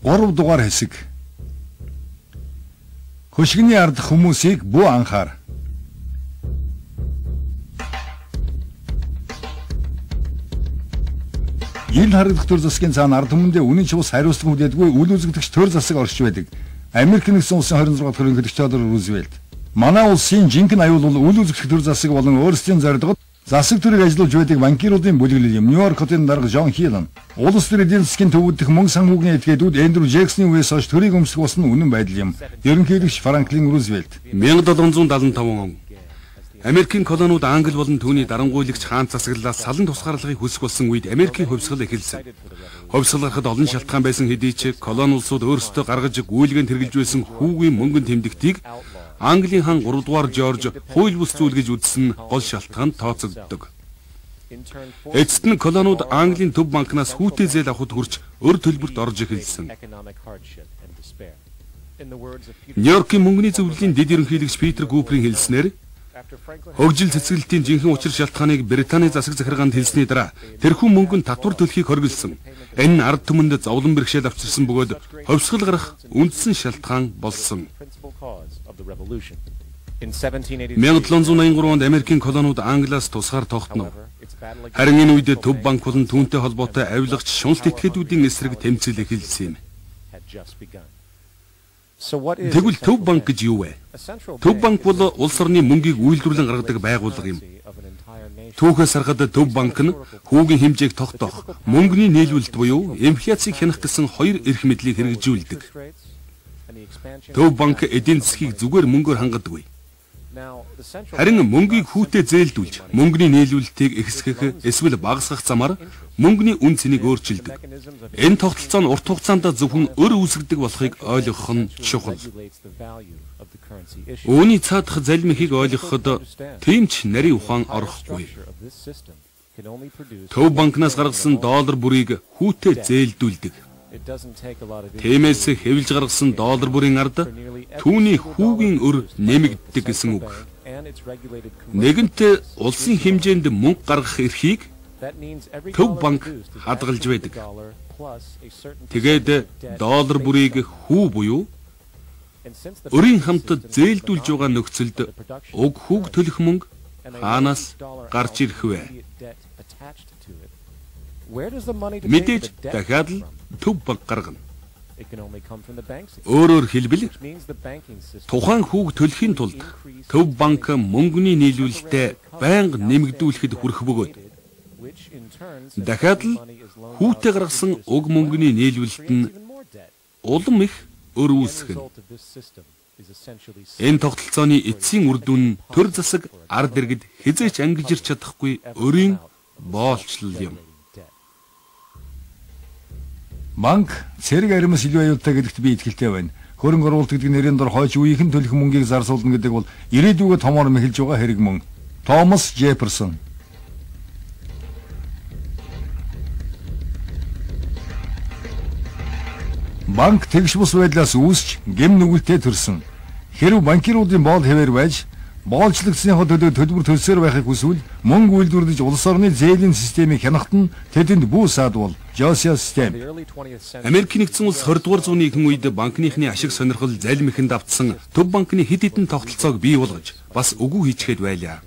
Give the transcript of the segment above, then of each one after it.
3 дугаар хэсэг. Хөшгөний ард хүмүүсийг бүү анхаар. Ил харагдах төр засгийн цаана ард түмэндээ үнэн чус хариуцлага хүлээдгүй үл үзэгдэгч төр засаг орж байдаг. Америк нэгдсэн улсын 26 дахь хөрөнгөлөгч Теодор Рузвельт. Манай улсын жинхэнэ аюул бол үл үзэгдэх төр засаг болон өөрсдийн зорилгод засаг төрийг ажиллуулж байдаг банкируудын бүлэглэл юм. Нью-Йорк хотын дарга Жон Хилан. Улс төрийн эдийн засгийн төвүүд дэх мөнгө санхүүгийн этгээдүүд Эндрю Джексоны үеэс хойш төрийг өмсөх болсон үнэн байдал юм. Ерөнхийлөгч Франклин Рузвельт. 1775 он Америкийн колониуд Англи болон түүний дарангуйлагч хаан засаглалаас салан тусгаарлагыг хүсэх болсон үед Америкийн хувьсгал эхэлсэн. Хувьсгал гарахад олон шалтгаан байсан хэдий ч колони улсууд өөрсдөө гаргаж гүйлгэнд хэрэгжилж байсан хүүгийн мөнгөнд тэмдэгтийг Английн хаан 3 дугаар Жорж хууль бус зүйл гэж үзсэн гол шалтгаанд тооцогддог. Эцэст нь колониуд Английн төв банкнаас хүүтэй зээл авахд хүрч өр төлбөрт орж эхэлсэн. Нью-Йоркийн мөнгөний зөвлөлийн дэд ерөнхийлөгч Питер Куперийн хэлснээр хөгжил цэцгэлтийн жинхэнэ учир шалтгааныг Британий засаг захиргаанд хэлсний дараа тэрхүү мөнгөнд татвар төлөхийг хоригдсан. Энэ нь ард түмэнд зовлон бэрхшээл авчирсан бөгөөд хувьсгал гарах үндсэн шалтгаан болсон. 1783 онд Америкийн колониуд Англиас тусгаар тогтнов. Харин энэ үед төв банк болон түүнтэй холбоотой авилгач шуналт этгээдүүдийн эсрэг тэмцэл эхэлсэн юм. Тэгвэл төв банк гэж юу вэ? Төв банк бол улс орны мөнгийг үйлдвэрлэн гаргадаг байгууллага юм. Түүхээс харахад төв банк нь хүүгийн хэмжээг тогтоох, мөнгөний нийлүүлэлт буюу инфляцийг хянах гэсэн хоёр эрх мэдлийг хэрэгжүүлдэг. Төв банк эдийн засгийг зүгээр мөнгөөр хангадаггүй. Харин мөнгийг хүүтэй зээлдүүлж, мөнгөний нийлүүлэлтийг ихсгэх эсвэл багасгах замаар мөнгөний үн цэнийг өөрчилдөг. Энэ тогтолцоо нь урт хугацаанд зөвхөн өр үүсгдэг болохыг ойлгох нь чухал. Үүний цаадах залим ихийг ойлгоход тийм ч нарийн ухаан орохгүй. Төв банкнаас гаргасан доллар бүрийг хүүтэй зээлдүүлдэг. Тиймээс хэвлж гаргасан доллар бүрийн ард түүний хүүгийн өр нэмэгддэг гэсэн үг. Нэгэнтээ улсын хэмжээнд мөнгө гаргах эрхийг төв банк хадгалж байдаг. Тэгээд доллар бүрийг хүү буюу өрийн хамт зээлдүүлж байгаа нөхцөлд уг хүүг төлөх мөнгө хаанаас гарч ирэх вэ? Мэдээж дахиад л төв банк гаргана. Өөрөөр хэлбэл тухайн хүүг төлөхийн тулд төв банк мөнгөний нийлүүлэлтээ байнга нэмэгдүүлэхэд хүрэх бөгөөд дахиад л хүүтэй гаргасан уг мөнгөний нийлүүлэлт нь улам их өр үүсгэнэ. Энэ тогтолцооны эцсийн үр дүн нь төр засаг ард иргэд хизээч ангиж ирч чадахгүй өрийн боолчлол юм. Банк цэрэг аримс илүү аюултай гэдэгт би итгэлтэй байна. Хөрөнгө оруулалт гэдэг нэрийн дор хойч үеийнхэн төлөх мөнгийг зарцуулна гэдэг бол ирээдүйгөө томоор мэхэлж байгаа хэрэг мөн. Томас Жефферсон. Банк тэгш бус байдлаас үүсч гэм нүгэлтэд төрсөн. Хэрв банкируудын боол хэвээр байж боолчлогдсныхоо төлөө төлбөр төлсөөр байхыг хүсвэл мөнгө үйлдвэрлэж улс орны зээлийн системийг хянахт нь тэдэнд бүү саадвал Josiah Stamp. Америкийн нэгдсэн улс 20 дугаар зууны ихэнх үед банкныхны ашиг сонирхол залим ихэнд автсан төв банкны хэд хэдэн тогтолцоог бий болгож бас үгүй хийчихэд байлаа.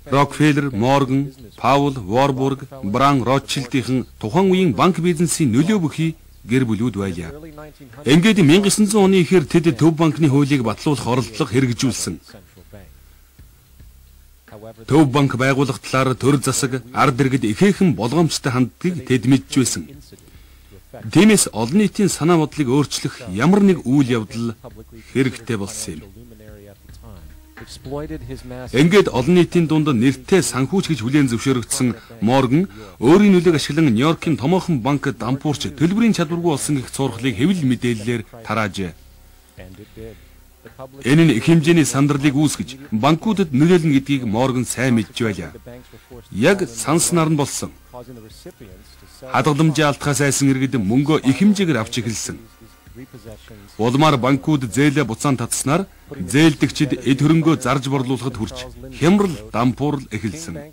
Рокфеллер, Морган, Паул, Warburg, Бран, Ротшильдийн тухайн үеийн банк бизнесийн нөлөө бүхий гэр бүлүүд байлаа. Ингээд 1900 оны ихэр тэд төв банкны хуулийг батлуулах оролдлого хэрэгжүүлсэн. Төв банк байгуулах талаар төр засаг ард иргэд ихээхэн болгоомжтой ханддгийг тэд мэдж байсан. Тиймээс олон нийтийн санаа бодлыг өөрчлөх ямар нэг үйл явдал хэрэгтэй болсон юм. Ингээд олон нийтийн дунд нэртэй санхүүч гэж хүлээн зөвшөөрөгдсөн Морган өөрийн нөлөөг ашиглан Нью-Йоркийн томоохон банк дампуурч төлбөрийн чадваргүй болсон гэх цуурхлыг хэвлэл мэдээллээр тараажээ. Энэ нь их хэмжээний сандарлыг үүсгэж банкуудад нөлөөлнө гэдгийг Морган сайн мэдж байлаа. Яг санснаар нь болсон. Хадгаламжийн алтхаас айсан иргэд мөнгөө их хэмжээгээр авч эхэлсэн. Улмаар банкуд зээлээ буцаан татснаар зээлдэгчид эд хөрөнгөө зарж борлуулахад хүрч хямрал, дампуурал эхэлсэн.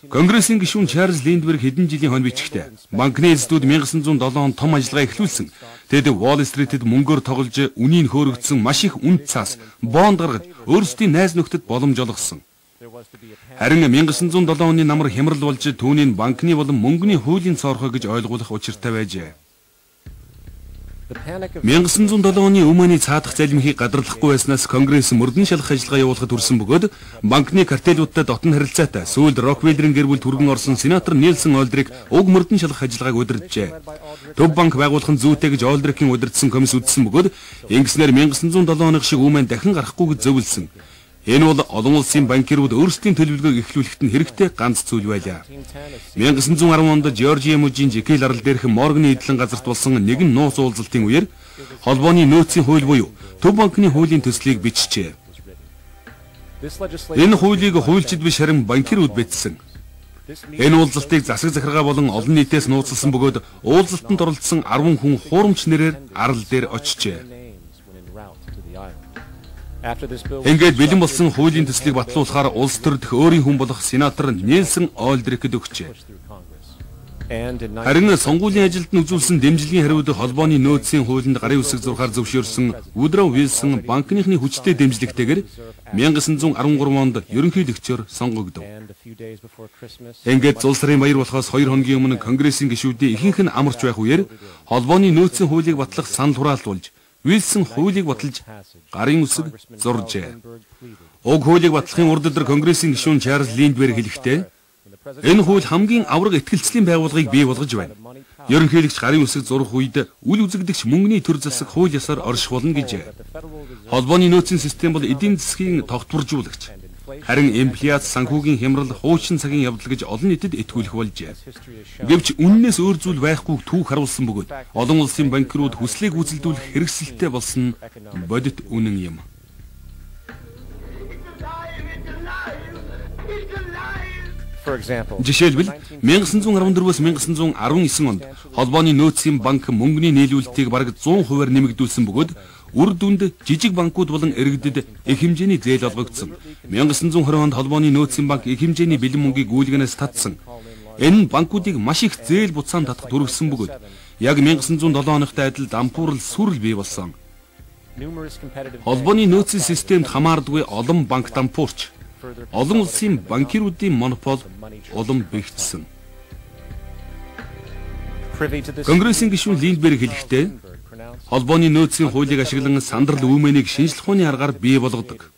Конгрессийн гишүүн Чарльз Линдберг хэдэн жилийн хойно бичгтээ банкны эзэдүүд 1907 онд том ажиллагаа эхлүүлсэн. Тэд Wall Street-д мөнгөөр тоглож үнийн хөөрөгдсөн маш их үнд цаас бонд гаргаж өөрсдийн найз нөхдөд боломж олгосон. Харин 1907 оны намар хямрал болж түүнийг банкны болон мөнгөний хуулийн цоорхой гэж ойлгуулах учиртай байжээ. 1907 оны Өмнөний цаадах залмихийг гадарлахгүй байснаас Конгресс мөрдөн шалгах ажиллагаа явуулахад хүрсэн бөгөөд банкны картелуудтай дотн харилцаатай сүүлд Рокфеллерийн гэр бүл түргэн орсон сенатор Нельсон Олдрик уг мөрдөн шалгах ажиллагааг удирджээ. Төв банк байгуулах нь зүйтэй гэж Олдрикийн удирдсан комисс үзсэн бөгөөд ингэснээр 1907 оны шиг Өмнө дахин гарахгүй гэж зөвлөсөн. Энэ бол олон улсын банкирууд өөрсдийн төлөвлөгөөг эхлүүлэхэд нь хэрэгтэй ганц зүйл байлаа. 1910 онд Жоржия мужийн Жекел арал дээрх Морганы эдлэн газарт болсон нэгэн нууц уулзалтын үеэр холбооны нөөцийн хууль буюу Төв банкны хуулийн төслийг бичжээ. Энэ хуулийг хуульчид биш харин банкирууд бичсэн. Энэ уулзалтыг засаг захиргаа болон олон нийтээс нууцлсан бөгөөд уулзалтанд оролцсон 10 хүн хуурамч нэрээр арал дээр очжээ. Ингээд бэлэн болсон хуулийн төслийг батлуулахаар улс төр дэх өөрийн хүн болох сенатор Нельсон Олдрикд өгчээ. Харин сонгуулийн ажилд нь үзүүлсэн дэмжлэгийн хариуд холбооны нөөцийн хуулинд гарын үсэг зурхаар зөвшөөрсөн Woodrow Wilson банкныхны хүчтэй дэмжлэгтэйгээр 1913 онд ерөнхийлөгчөөр сонгогдов. Ингээд зул сарын баяр болохоос 2 хоногийн өмнө Конгрессийн гишүүдийн ихэнх нь амарч байх үеэр холбооны нөөцийн хуулийг батлах санал хураалтуулж Wilson хуулийг баталж гарын үсэг зуржээ. Уг хуулийг батлахын урд өдөр Конгрессийн гишүүн Чарльз Линдберг хэлэхдээ энэ хууль хамгийн авраг итгэлцлийн байгууллагыг бий болгож байна. Ерөнхийлөгч гарын үсэг зурх үед үл үзэгдэгч мөнгөний төр засаг хууль ёсоор орших болно гэжээ. Холбооны нөөцийн систем бол эдийн засгийн тогтворжуулагч. Харин инфляц, санхүүгийн хямрал, хуучин цагийн явдал гэж олон нийтэд итгүүлэх болжээ. Гэвч үннээс өөр зүйл байхгүйг түүх харуулсан бөгөөд олон улсын банкирууд хүслийг гүйцэлдүүлэх хэрэгсэлтэй болсон бодит үнэн юм. Жишээлбэл 1914-өөс 1919 онд холбооны нөөцийн банк мөнгөний нийлүүлэлтийг бараг 100%-аар нэмэгдүүлсэн бөгөөд үр дүнд жижиг банкуд болон иргэдэд их хэмжээний зээл олгогдсон. 1920 онд холбооны нөөцийн банк их хэмжээний бэлэн мөнгийг гүйлгэнээс татсан. Энэ нь банкуудыг маш их зээл буцаан татах төрөлсөн бөгөөд яг 1907 оныхтай адил дампуурал сүрэл бий болсон. Холбооны нөөцийн системд хамаардгүй олон банк дампуурч олон улсын банкируудын монопол улам бэхжсэн. Конгрессийн гишүүн Линдберг хэлэхдээ холбооны нөөцийн хуулийг ашиглан сандрал үүмэнийг шинжлэх ухааны аргаар бий болгодог.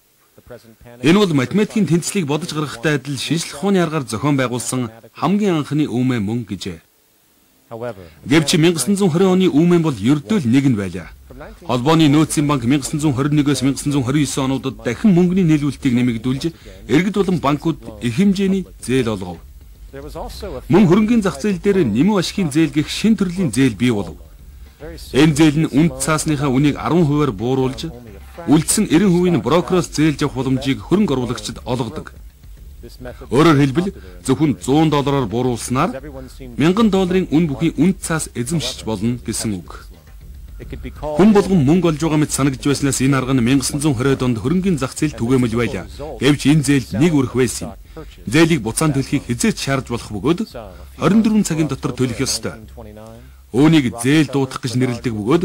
Энэ бол математикийн тэнцлийг бодож гаргахтай адил шинжлэх ухааны аргаар зохион байгуулсан хамгийн анхны үүмэ мөн гэжээ. Гэвч 1920 оны үүмэн бол ердөө л нэг нь байлаа. Холбооны нөөцийн банк 1921-с 1929 онуудад дахин мөнгөний нийлүүлэлтийг нэмэгдүүлж, иргэд болон банкуд их хэмжээний зээл олгов. Мөн хөрөнгийн зах зээл дээр нэмүү ашигын зээл гэх шин төрлийн зээл бий болов. Энэ зээл нь үнд цаасныхаа үнийг 10%-аар бууруулж, үлдсэн 90% нь брокероос зээлж авах боломжийг хөрөнгө оруулагчид олгодог. Өөрөөр хэлбэл зөвхөн $100-аар бууруулснаар $1000 үн бүхий үнд цаас эзэмшиж болно гэсэн үг. Хүн болгон мөнгө олж байгаа мэт санагдж байснаас энэ арга нь 1920-ад онд хөрөнгийн зах зээл түгээмэл байлаа. Гэвч энэ зээл нэг өрх байсан юм. Зээлийг буцаан төлөхийг хязгаарч шаардж болох бөгөөд 24 цагийн дотор төлөх ёстой. Үүнийг зээл дуутах гэж нэрлэдэг бөгөөд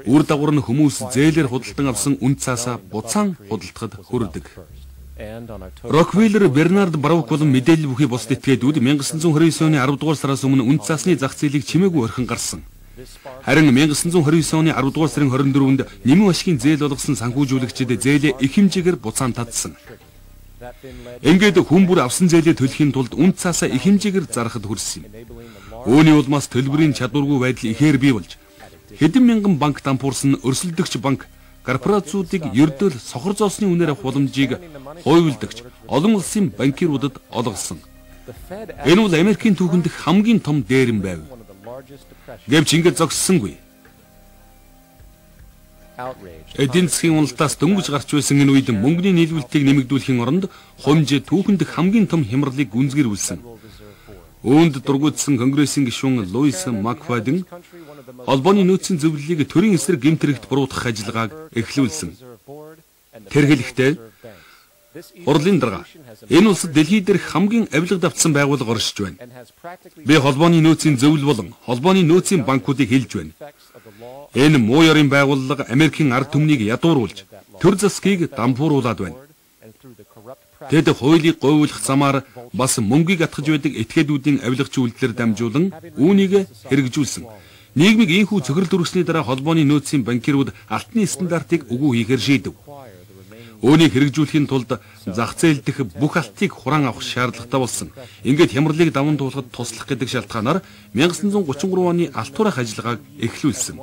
үр дагавар нь хүмүүс зээлээр худалдан авсан үнд цаасаа буцаан худалдахад хүрдэг. Рокфеллер, Бернард Брауук болон мэдээлэл бүхий бусд этгээдүүд 1929 оны 10 дугаар сараас өмнө үнд цаасны зах зээлийг чимээгүй орхин гарсан. Харин 1929 оны 10 дугаар сарын 24-нд нэмэн ашигын зээл олгосон санхүүжүүлэгчид зээлээ их хэмжээгээр буцаан татсан. Ингээд хүн бүр авсан зээлээ төлөхийн тулд үнд цаасаа их хэмжээгээр зарахад хүрсэн. Үүний улмаас төлбөрийн чадваргүй байдал ихээр бий болж хэдэн мянган банк дампуурсан өрсөлдөгч банк корпорациудыг ердөөл сохор зоосны үнээр авах боломжийг хойволдогч олон улсын банкируудад олгосон. Энэ бол Америкийн түүхэнд хамгийн том дээрэм байв. Гэвч ингэж зогссонгүй. Эдийн засгийн уналтаас дөнгөж гарч байсан энэ үед мөнгөний нийлүүлэлтийг нэмэгдүүлэхийн оронд хомж түүхэнд хамгийн том хямралыг гүнзгийрүүлсэн. Үүнд дургуутсан Конгрессийн гишүүн Луис Макфаден холбооны нөөцийн зөвлөлийг төрийн эсрэг гэмт хэрэгт буруутгах ажиллагааг эхлүүлсэн. Тэр хэлэхдээ Урлын дарга энэ улсад дэлхий дээрх хамгийн авилга давтсан байгууллага оршиж байна. Би холбооны нөөцийн зөвлөл болон холбооны нөөцийн банкуудыг хэлж байна. Энэ муу ёрын байгууллага Америкийн ард түмнийг ядууруулж төр засгийг дампууруулад байна. Тэд хуулийг говьлох замаар бас мөнгийг атгаж байдаг этгээдүүдийн авилгач үйлдэлээр дамжуулан үүнийг хэрэгжүүлсэн. Нийгмийг ийхүү цохирол төрөсний дараа холбооны нөөцийн банкирууд алтны стандартыг үгүй хийхээр шийдэв. Үүнийг хэрэгжүүлэхийн тулд зах зээл дэх бүх алтыг хураан авах шаардлагатай болсон. Ингээд хямралыг даван туулахад туслах гэдэг шалтгаанаар 1933 оны алт хураах ажиллагааг эхлүүлсэн.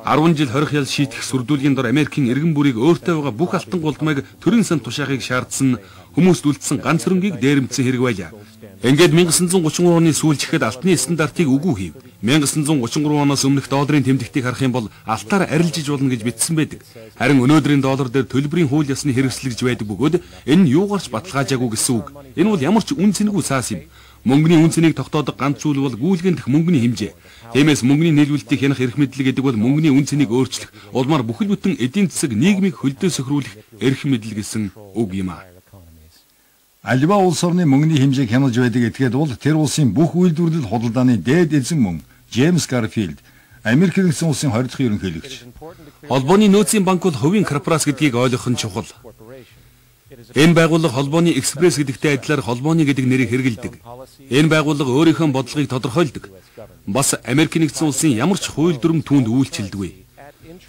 10 жил хорих ял шийтгэх сүрдүүлгийн дор Америкийн иргэн бүрийг өөртөө байгаа бүх алтан голдмыг төрийн санд тушаахыг шаардсан хүмүүст үлдсэн ганц хөрөнгийг дээрэмдсэн хэрэг байлаа. Ингээд 1933 оны сүүлч ихэд алтны стандартыг үгүй хийв. 1933 оноос өмнөх долларын тэмдэгтийг харах юм бол алтаар арилжиж болно гэж бичсэн байдаг. Харин өнөөдрийн доллар дээр төлбөрийн хууль ёсны хэрэгслэгж байдаг бөгөөд энэ нь юугаарч баталгаажаагүй гэсэн үг. Энэ бол ямар ч үн цэнэгүй цаас юм. Мөнгөний үн цэнийг тогтоодог ганц зүйл бол гүйлгэн дэх мөнгөний хэмжээ. Тиймээс мөнгөний нийлүүлэлтийг хянах эрх мэдлэг гэдэг бол мөнгөний үн цэнийг өөрчлөх, улмаар бүхэл бүтэн эдийн засаг нийгмийг хөлдөө сөхрүүлэх эрх мэдэл гэсэн үг юм а. Альва улс орны мөнгөний хэмжээг хянаж байдаг этгээд бол тэр улсын бүх үйлдвэрлэл худалдааны дээд эзэн мөн Джеймс Гарфилд, Америк нэгдсэн улсын 20 дахь ерөнхийлөгч. Холбооны нөөцийн банк бол хувийн корпорац гэдгийг ойлгох нь чухал. Энэ байгууллага холбооны экспресс гэдэгтэй адилаар холбооны гэдэг нэрийг хэрэгэлдэг. Энэ байгууллага өөрийнхөө бодлогыг тодорхойлдог. Бас Америк нэгдсэн улсын ямар ч хууль дүрм түүнд үйлчилдэггүй.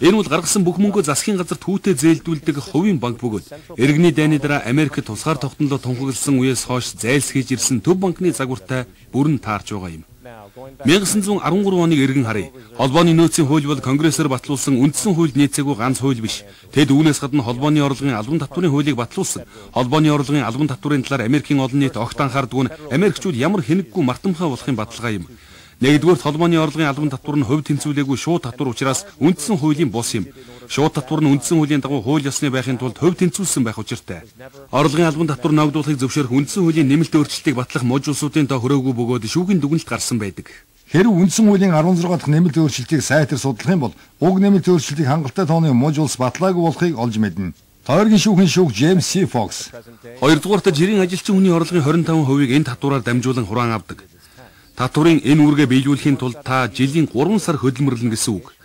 Энэ бол гаргасан бүх мөнгөө засгийн газар түүтээ зээлдүүлдэг хувийн банк бөгөөд иргэний дайны дараа Америкт тусгаар тогтнолоо тунхагласан үеэс хойш зайлсхийж ирсэн төв банкны загвартай бүрэн таарч байгаа юм. 1913 оныг эргэн харъя. Холбооны нөөцийн хууль бол Конгрессээр батлуулсан үндсэн хуульд нийцээгүй ганц хууль биш. Тэд үүнээс гадна холбооны орлогын албан татврын хуулийг батлуулсан. Холбооны орлогын албан татврын талаар Америкийн олон нийт огт анхаардгүй нь Америкчууд ямар хэнэггүй мартамхай болохын баталгаа юм. Нэгдүгээр холбооны орлогын албан татвар нь хувь тэнцвүүлээгүй шууд татвар учраас үндсэн хуулийн бус юм. Шууд татвар нь үндсэн хуулийн дагуу хууль ёсны байхын тулд хувь тэнцвүүлсэн байх учиртай. Орлогын албан татвар ногдуулахыг зөвшөөрөх үндсэн хуулийн нэмэлт өөрчлөлтийг батлах мужи улсуудын тоо хүрээгүй бөгөөд шүүхийн дүгнэлт гарсан байдаг. Хэрэв үндсэн хуулийн 16 дахь нэмэлт өөрчлөлтийг сайтар судлах юм бол уг нэмэлт өөрчлөлтийг хангалттай тооны мужи улс батлаагүй болохыг олж мэднэ. Тойргийн шүүхийн шүүх Джеймс С. Фокс. Хоёрдугаарт жирийн ажилчин хүний орлогын 25%-ийг энэ татвараар дамжуулан хураан авдаг. Татврын энэ үүргээ биелүүлэхийн тулд та жилийн 3 сар хөдөлмөрлөнө гэсэн үг.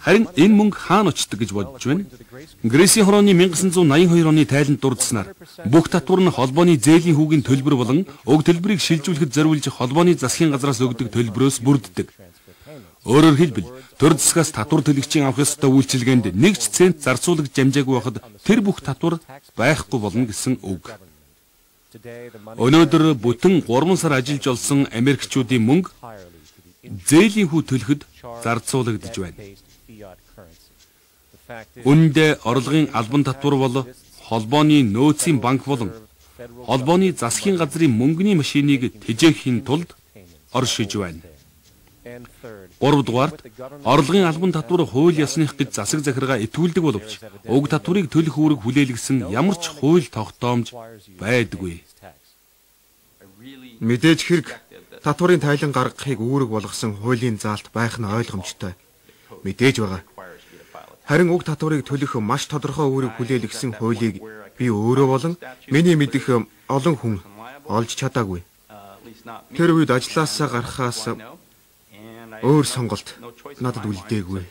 Харин энэ мөнгө хаана очдог гэж бодож байна? Грейсийн хорооны 1982 оны тайланд дурдсанаар бүх татвар нь холбооны зээлийн хүүгийн төлбөр болон уг төлбөрийг шилжүүлэхэд зориулж холбооны засгийн газраас өгдөг төлбөрөөс бүрддэг. Өөрөөр хэлбэл төр засгаас татвар төлөгчийн авах ёстой үйлчилгээнд 1 цент зарцуулагдж амжаагүй байхад тэр бүх татвар байхгүй болно гэсэн үг. Өнөөдөр бүтэн 3 сар ажиллаж олсон Америкчуудын мөнгө зээлийн хүү төлөхөд зарцуулагдж байна. Үүндээ орлогын албан татвар бол холбооны нөөцийн банк болон холбооны засгийн газрын мөнгөний машиныг тэжээхийн тулд оршиж байна. 3-дугаарт орлогын албан татвар хууль ёсных гэж засаг захиргаа итгүүлдэг боловч уг татварыг төлөх үүрэг хүлээлгэсэн ямар ч хууль тогтоомж байдаггүй. Мэдээж хэрэг татварын тайлан гаргахыг үүрэг болгосон хуулийн заалт байх нь ойлгомжтой. Мэдээж байгаа. Харин уг татварыг төлөх маш тодорхой үүрэг хүлээлгэсэн хуулийг би өөрөө болон миний мэдих олон хүн олж чадаагүй. Тэр үед ажилласаа гарахаас өөр сонголт надад үлдээгүй.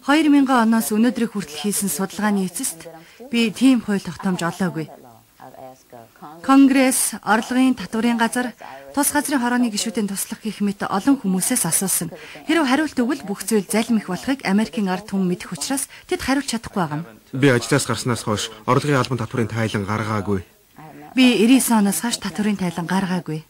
2000 оноос өнөөдрийг хүртэл хийсэн судалгааны эцэст би тийм хууль тогтоомж олоогүй. Конгресс, орлогын татврын газар, тус газрын хорооны гишүүдийн туслах гэх мэт олон хүмүүсээс асуусан. Хэрв хариулт өгвөл бүх зүйл залмих болохыг Америкийн ард түмэн мэдэх учраас тэд хариулж чадахгүй байгаа юм. Би ажлаас гарснаас хойш орлогын албан татврын тайлан гаргаагүй. Би 99 оноос хойш татврын тайлан гаргаагүй.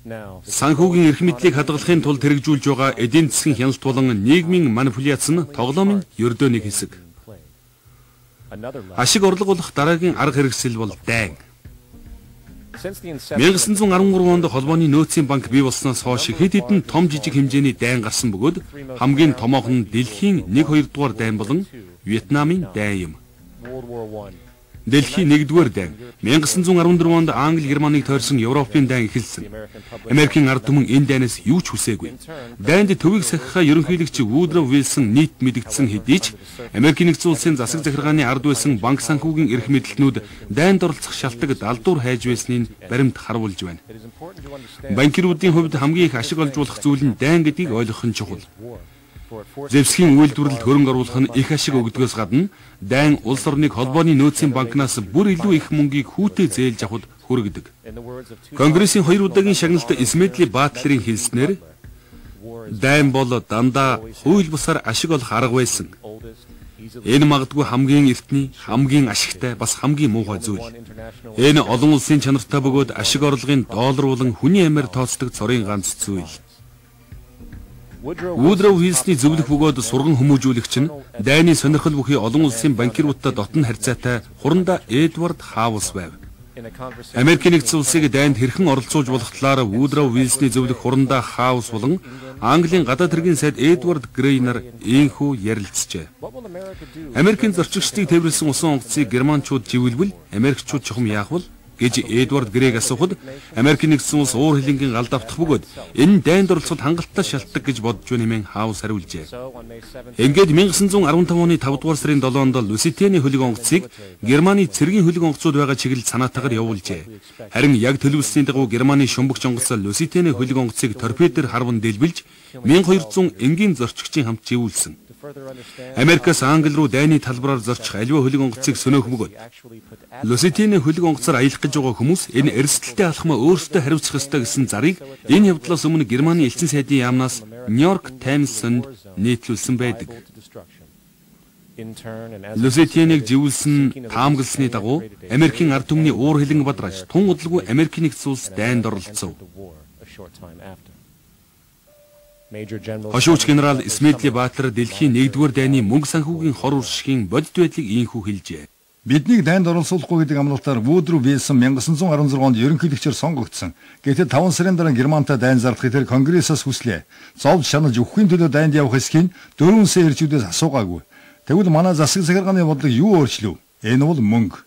Санхүүгийн эрх мэдлийг хадгалахын тулд хэрэгжүүлж байгаа эдийн засгийн хяналт болон нийгмийн манипуляц нь тоглоомын ердөө нэг хэсэг. Ашиг орлого олох дараагийн арга хэрэгсэл бол дайн. 1913 онд холбооны нөөцийн банк бий болсноос хойш хэд хэдэн том жижиг хэмжээний дайн гарсан бөгөөд хамгийн томоохон нь дэлхийн 1-2 дугаар дайн болон Вьетнамын дайн юм. Дэлхийн 1-р дайн 1914 онд Англи Германыг тойрсон Европын дайн эхэлсэн. Америкийн ард түмэн энэ дайнаас юу ч хүсээгүй. Дайнд төвийг сахихаа ерөнхийлөгч Вудроу Вилсон нийт мэдэгдсэн хэдий ч Америкийн нэгдсэн улсын засаг захиргааны ард байсан банк санхүүгийн эрх мэдэлтнүүд дайнд оролцох шалтаг далдуур хайж байсныг баримт харуулж байна. Банкируудын хувьд хамгийн их ашиг олж болох зүйл нь дайн гэдгийг ойлгох нь чухал. Зэвсгийн үйлдвэрлэлд хөрөнгө оруулах нь их ашиг өгдөгөөс гадна дайн улс орныг холбооны нөөцийн банкнаас бүр илүү их мөнгийг хүүтэй зээлж авахд хүргэдэг. Конгрессийн 2 удаагийн шагналт Смедли Батлерийн хэлснээр дайн бол дандаа хууль бусаар ашиг олох арга байсан. Энэ магадгүй хамгийн эртний, хамгийн ашигтай, бас хамгийн муухай зүйл. Энэ олон улсын чанартай бөгөөд ашиг орлогын доллар болон хүний амиар тооцдог цорын ганц зүйл. Вудроу Вилсний зөвлөх бөгөөд сурган хүмүүжүүлэгч нь дайны сонирхол бүхий олон улсын банкируудтай дотн харьцаатай хуранда Эдвард Хаус байв. Америкийн нэгдсэн улсыг дайнд хэрхэн оролцуулж болох талаар Вудроу Вилсний зөвлөх хуранда Хаус болон Английн гадаад хэргийн сайд Эдвард Грей нар ийхүү ярилцжээ. Америкийн зорчигчдыг тээвэрлсэн усан онгоцыг германчууд живэлбэл Америкчууд чухам яах вэ гэж Эдвард Грейг асуухад Америкийн нэгдсэн улс уур хилэнгийн галд автах бөгөөд энэ дайнд оролцоход хангалттай шалтгаан гэж бодж байна хэмээн Хаус хариулжээ. Ингээд 1915 оны 5 дугаар сарын 7-нд Луситены хөлөг онгоцыг Германы цэргийн хөлөг онгоцууд байгаа чиглэл санаатаагаар явуулжээ. Харин яг төлөвлөсний дагуу Германы шумбагч онгоц Луситены хөлөг онгоцыг торпедоор харван дэлбэлж 1200 энгийн зорчигчийн хамт живүүлсэн. Америкаас Англи руу дайны талбараар зорчих аливаа хөлөг онгоцыг сөнөөх бөгөөд Луситены хөлөг онгоцоор аялах гэж байгаа хүмүүс энэ эрсдэлтэй алхмаа өөрсдөө хариуцах ёстой гэсэн зарыг энэ явдлаас өмнө Германы элчин сайдын яамнаас Нью-Йорк Таймсд нийтлүүлсэн байдаг. Луситеныг живүүлсэн таамагласны дагуу Америкийн ард түмний уур хилэн бадраж тун удалгүй Америкийн нэгдсэн улс дайнд оролцов. Хошууч генерал Смедли Батлер дэлхийн 1-р дайны мөнгө санхүүгийн хор уршигын бодит байдлыг ийхүү хэлжээ. Биднийг дайнд оролцуулахгүй гэдэг амлалтаар Вудроу Вилсон 1916 онд ерөнхийлөгчөөр сонгогдсон. Гэтэл 5 сарын дараа Германтай дайн зарлахыг тэр Конгрессаас хүслээ. Зовж шаналж өгөхийн төлөө дайнд явах эсхийг 4 сая ирчүүдээс асуугаагүй. Тэгвэл манай засаг захиргааны бодлого юу өөрчлөв? Энэ бол мөнгө.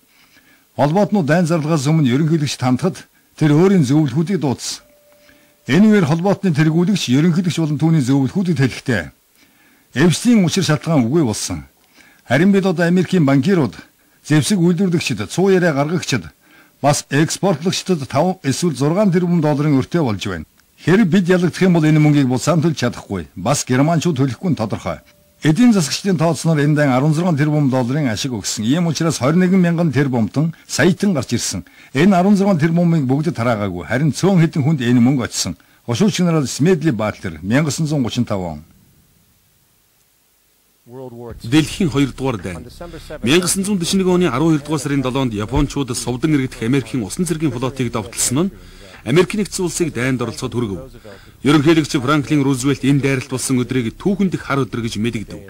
Холбоотнууд дайн зарлагаас өмнө ерөнхийлөгчд хандхад тэр өөрийн зөвлөхүүдийг дуудсан. Энэ үеэр холбоотны тэргүүлэгч ерөнхийлөгч болон түүний зөвлөхүүдэд хэлэхдээ Эвслийн учир шалтгаан үгүй болсон. Харин бид одоо Америкийн банкирууд, зэвсэг үйлдвэрлэгчид, цуу яриа гаргагчид, бас экспортлогчдод 5 эсвэл 6 тэрбум долларын өртөө болж байна. Хэрэг бид ялагдах юм бол энэ мөнгийг буцаан төлж чадахгүй. Бас германчууд төлөхгүй нь тодорхой. Эдийн засагчдын тооцноор энэ дан 16 тэрбум долларын ашиг өгсөн. Ийм учраас 21 мянган тэрбумтон саятан гарч ирсэн. Энэ 16 тэрбумыг бүгд тараагаагүй. Харин цөөн хэдэн хүнд энэ мөнгө очсон. Хошууч генерал Смедли Батлер 1935 он. Дэлхийн 2 дугаар дайн 1941 оны 12 дугаар сарын 7-нд Япончууд Совдон иргэдэх Америкийн усан цэргийн флотыг давталсан нь Америкийн нэгдсэн улсыг дайнд оролцоод хүргэв. Ерөнхийлөгч Франклин Рузвельт энэ дайралт болсон өдрийг түүхэнд их хар өдөр гэж мэдэгдэв.